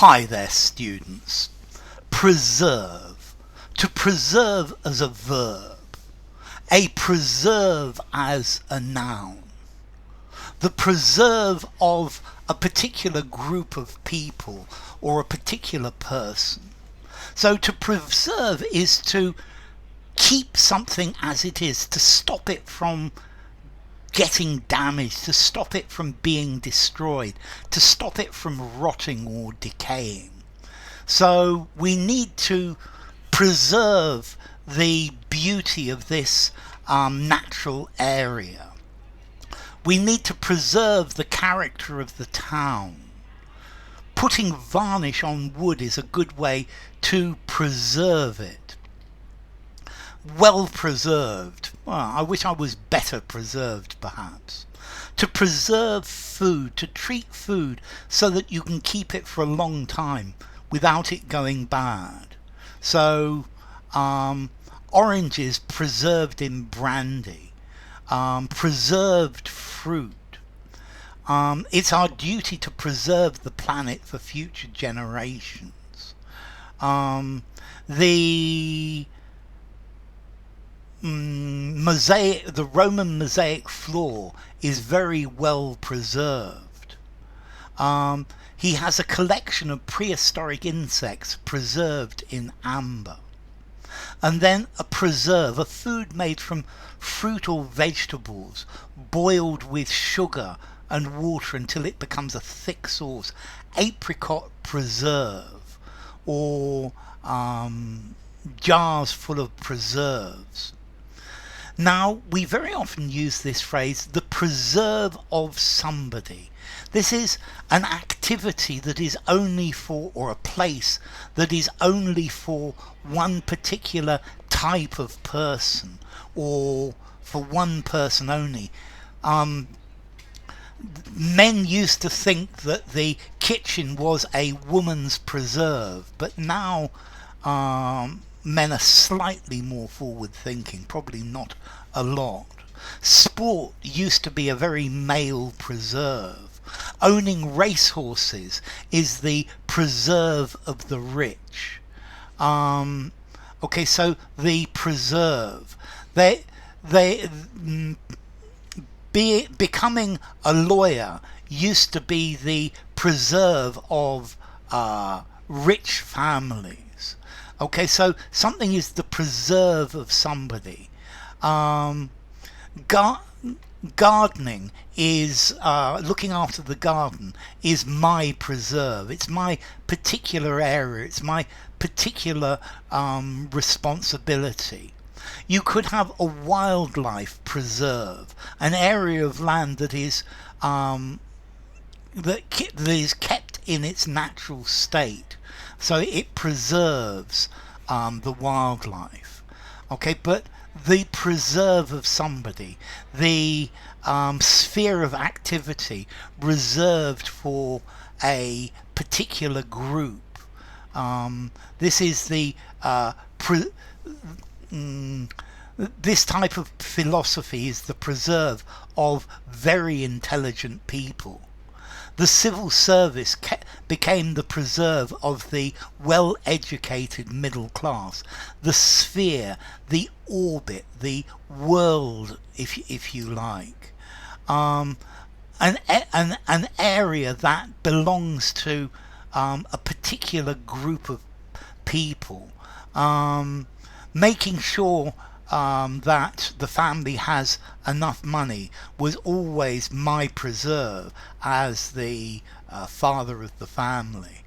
Hi there, students. Preserve. To preserve as a verb. A preserve as a noun. The preserve of a particular group of people or a particular person. So to preserve is to keep something as it is, to stop it from getting damaged, to stop it from being destroyed, to stop it from rotting or decaying. So we need to preserve the beauty of this natural area. We need to preserve the character of the town. Putting varnish on wood is a good way to preserve it. Well preserved. Well, I wish I was better preserved, perhaps. To preserve food, to treat food so that you can keep it for a long time without it going bad. So, oranges preserved in brandy, preserved fruit. It's our duty to preserve the planet for future generations. The Roman mosaic floor is very well preserved. He has a collection of prehistoric insects preserved in amber. And then a preserve, a food made from fruit or vegetables, boiled with sugar and water until it becomes a thick sauce. Apricot preserve, or jars full of preserves. Now, we very often use this phrase, the preserve of somebody. This is an activity that is only for, or a place that is only for one particular type of person, or for one person only. Men used to think that the kitchen was a woman's preserve, but now men are slightly more forward thinking, probably not a lot. Sport used to be a very male preserve. Owning racehorses is the preserve of the rich. Okay, so the preserve. Becoming a lawyer used to be the preserve of rich families. Okay, so something is the preserve of somebody. Gardening is, looking after the garden is my preserve. It's my particular area. It's my particular responsibility. You could have a wildlife preserve, an area of land that is kept in its natural state, so it preserves the wildlife. Okay, but the preserve of somebody, the sphere of activity reserved for a particular group. This is the this type of philosophy is the preserve of very intelligent people. The civil service became the preserve of the well-educated middle class. The sphere, the orbit, the world, if you like. An area that belongs to a particular group of people. Making sure that the family has enough money was always my preserve as the father of the family.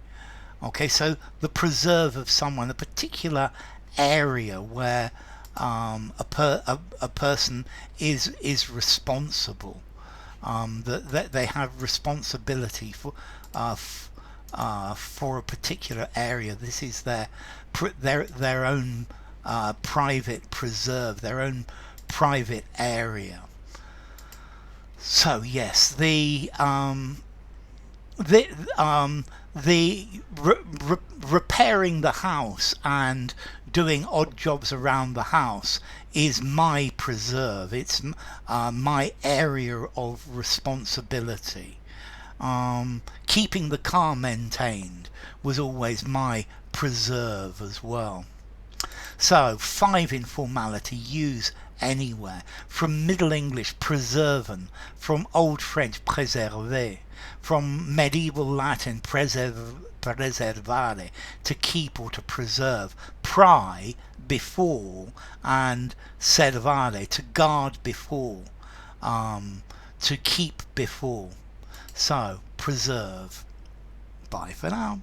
Okay, so the preserve of someone, a particular area where a person is responsible, that they have responsibility for a particular area. This is their own private preserve, their own private area. So yes, the repairing the house and doing odd jobs around the house is my preserve. It's my area of responsibility. Keeping the car maintained, was always my preserve as well. So 5 informality, use anywhere. From Middle English, preserven. From Old French, préserver. From medieval Latin, preservare, to keep or to preserve. Pry, before, and servare, to guard before, to keep before. So preserve. Bye for now.